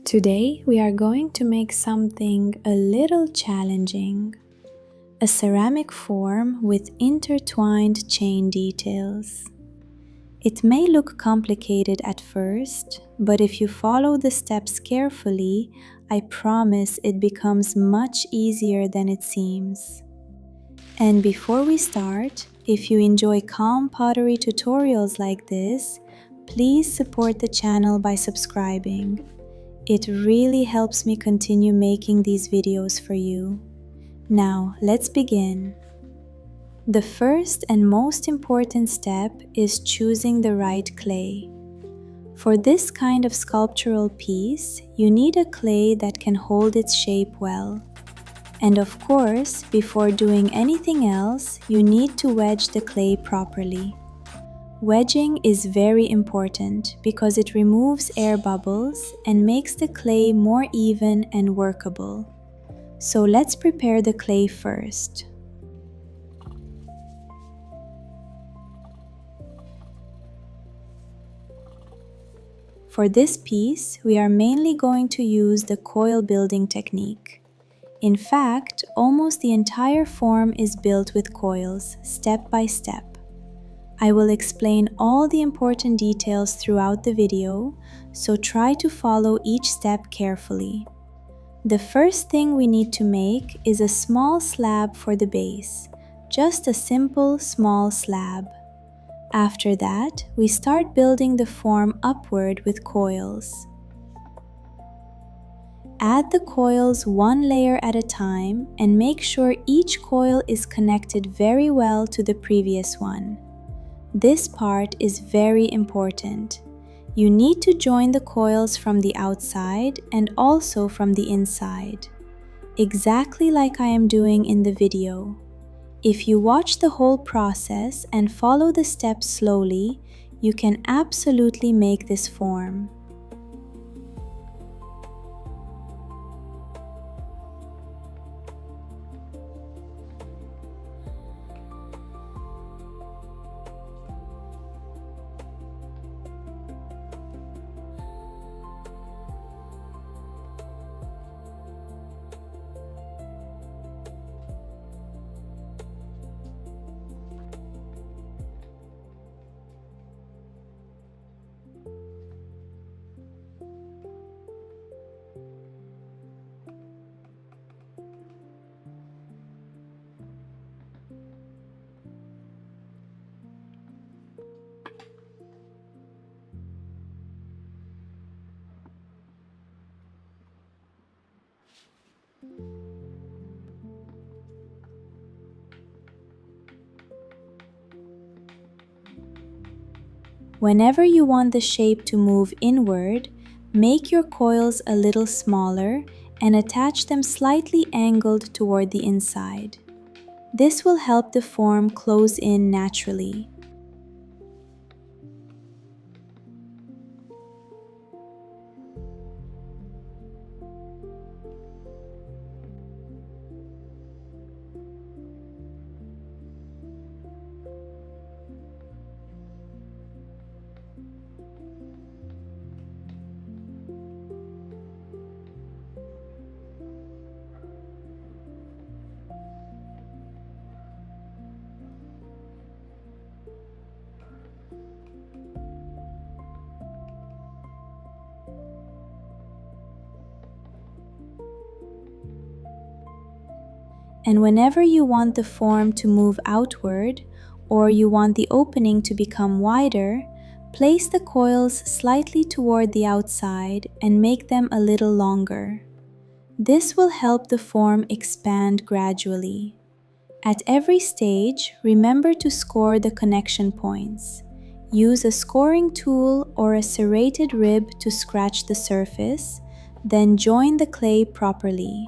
Today we are going to make something a little challenging. A ceramic form with intertwined chain details. It may look complicated at first, but if you follow the steps carefully, I promise it becomes much easier than it seems. And before we start, if you enjoy calm pottery tutorials like this, please support the channel by subscribing. It really helps me continue making these videos for you. Now, let's begin. The first and most important step is choosing the right clay. For this kind of sculptural piece, you need a clay that can hold its shape well. And of course, before doing anything else, you need to wedge the clay properly. Wedging is very important because it removes air bubbles and makes the clay more even and workable. So let's prepare the clay first. For this piece, we are mainly going to use the coil building technique. In fact, almost the entire form is built with coils, step by step. I will explain all the important details throughout the video, so try to follow each step carefully. The first thing we need to make is a small slab for the base, just a simple small slab. After that, we start building the form upward with coils. Add the coils one layer at a time and make sure each coil is connected very well to the previous one. This part is very important. You need to join the coils from the outside and also from the inside, exactly like I am doing in the video. If you watch the whole process and follow the steps slowly, you can absolutely make this form. Whenever you want the shape to move inward, make your coils a little smaller and attach them slightly angled toward the inside. This will help the form close in naturally. And whenever you want the form to move outward, or you want the opening to become wider, place the coils slightly toward the outside and make them a little longer. This will help the form expand gradually. At every stage, remember to score the connection points. Use a scoring tool or a serrated rib to scratch the surface, then join the clay properly.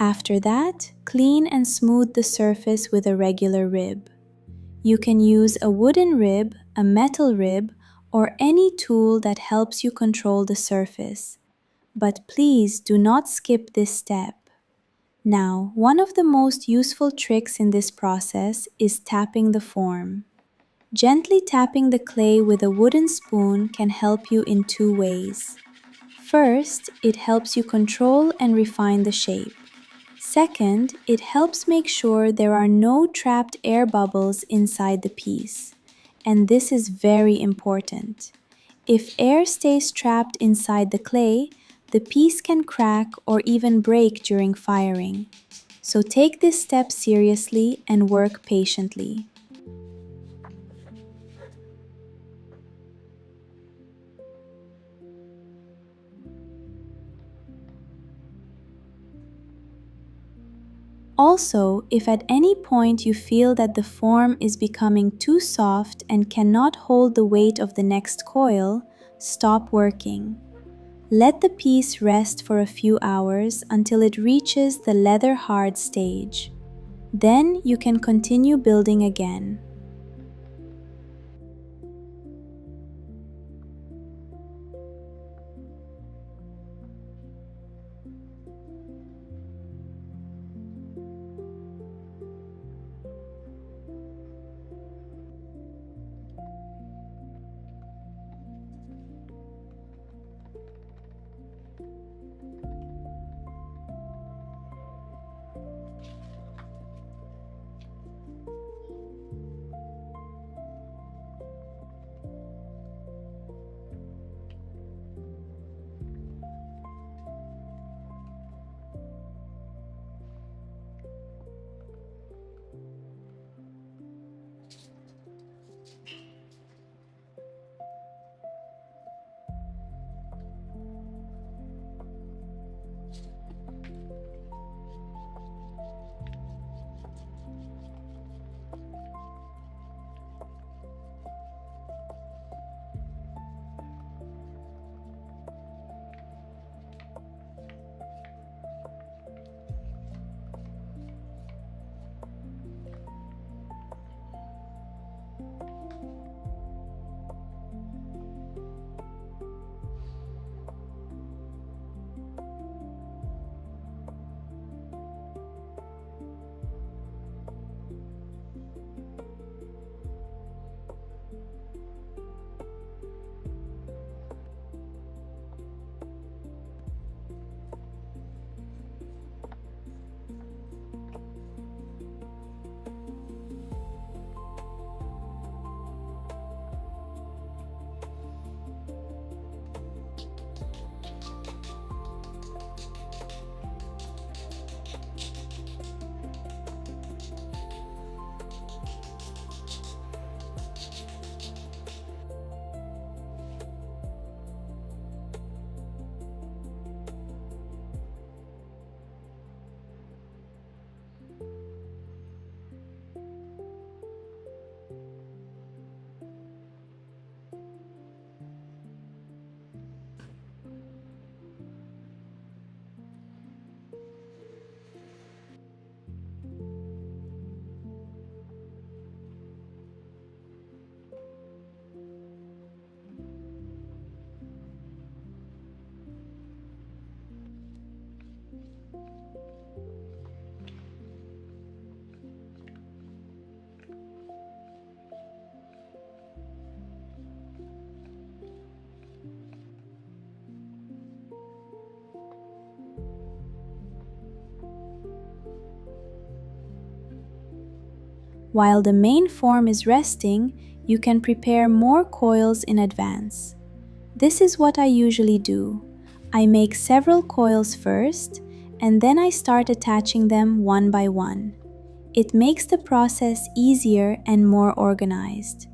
After that, clean and smooth the surface with a regular rib. You can use a wooden rib, a metal rib, or any tool that helps you control the surface. But please do not skip this step. Now, one of the most useful tricks in this process is tapping the form. Gently tapping the clay with a wooden spoon can help you in two ways. First, it helps you control and refine the shape. Second, it helps make sure there are no trapped air bubbles inside the piece. And this is very important. If air stays trapped inside the clay, the piece can crack or even break during firing. So take this step seriously and work patiently. Also, if at any point you feel that the form is becoming too soft and cannot hold the weight of the next coil, stop working. Let the piece rest for a few hours until it reaches the leather hard stage. Then you can continue building again. While the main form is resting, you can prepare more coils in advance. This is what I usually do. I make several coils first, and then I start attaching them one by one. It makes the process easier and more organized.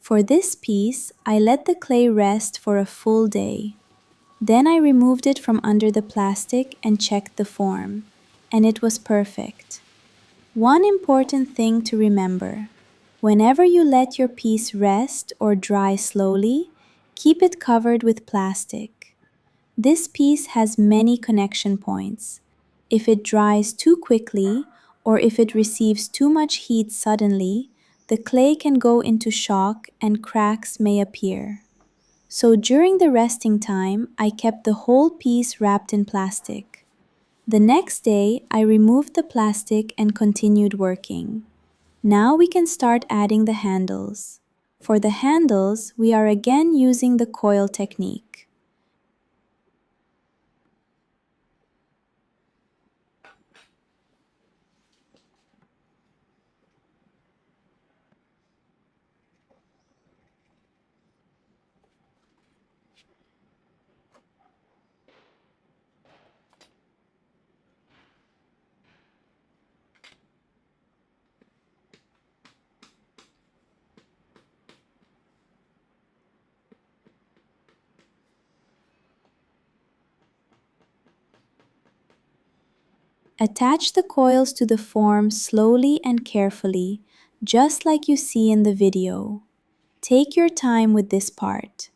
For this piece, I let the clay rest for a full day. Then I removed it from under the plastic and checked the form, and it was perfect. One important thing to remember: whenever you let your piece rest or dry slowly, keep it covered with plastic. This piece has many connection points. If it dries too quickly, or if it receives too much heat suddenly, the clay can go into shock and cracks may appear. So during the resting time, I kept the whole piece wrapped in plastic. The next day, I removed the plastic and continued working. Now we can start adding the handles. For the handles, we are again using the coil technique. Attach the coils to the form slowly and carefully, just like you see in the video. Take your time with this part.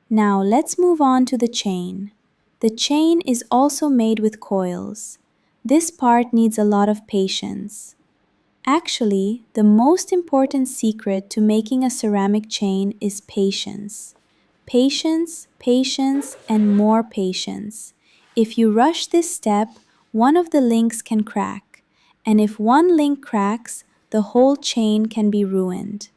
Now let's move on to the chain. The chain is also made with coils. This part needs a lot of patience. Actually, the most important secret to making a ceramic chain is patience. Patience, patience, and more patience. If you rush this step, one of the links can crack, and if one link cracks, the whole chain can be ruined.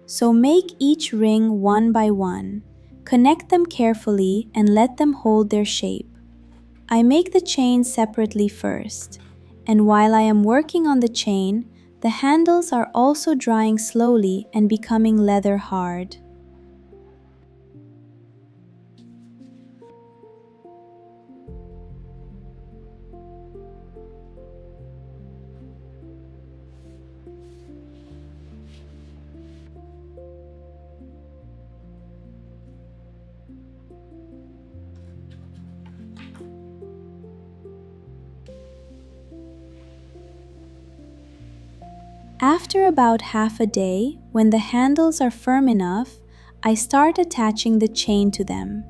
So make each ring one by one. Connect them carefully and let them hold their shape. I make the chain separately first, and while I am working on the chain, the handles are also drying slowly and becoming leather hard. After about half a day, when the handles are firm enough, I start attaching the chain to them.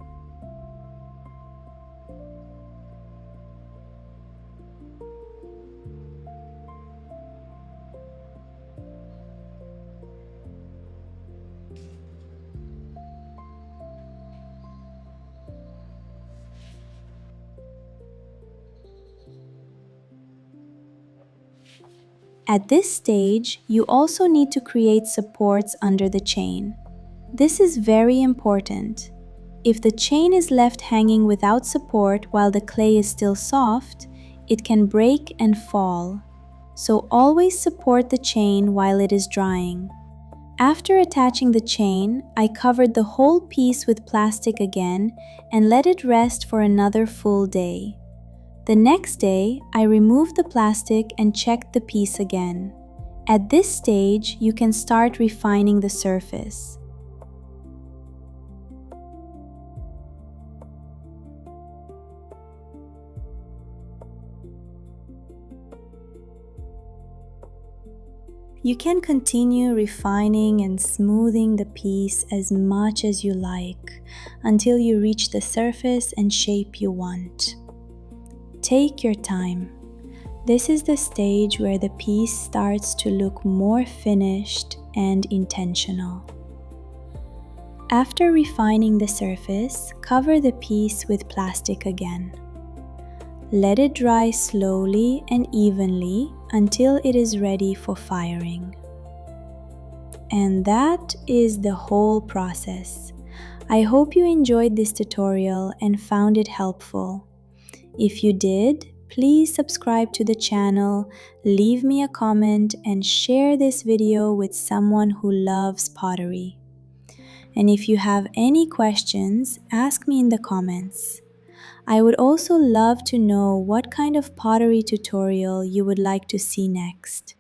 At this stage, you also need to create supports under the chain. This is very important. If the chain is left hanging without support while the clay is still soft, it can break and fall. So always support the chain while it is drying. After attaching the chain, I covered the whole piece with plastic again and let it rest for another full day. The next day, I removed the plastic and checked the piece again. At this stage, you can start refining the surface. You can continue refining and smoothing the piece as much as you like until you reach the surface and shape you want. Take your time. This is the stage where the piece starts to look more finished and intentional. After refining the surface, cover the piece with plastic again. Let it dry slowly and evenly until it is ready for firing. And that is the whole process. I hope you enjoyed this tutorial and found it helpful. If you did, please subscribe to the channel, leave me a comment, and share this video with someone who loves pottery. And if you have any questions, ask me in the comments. I would also love to know what kind of pottery tutorial you would like to see next.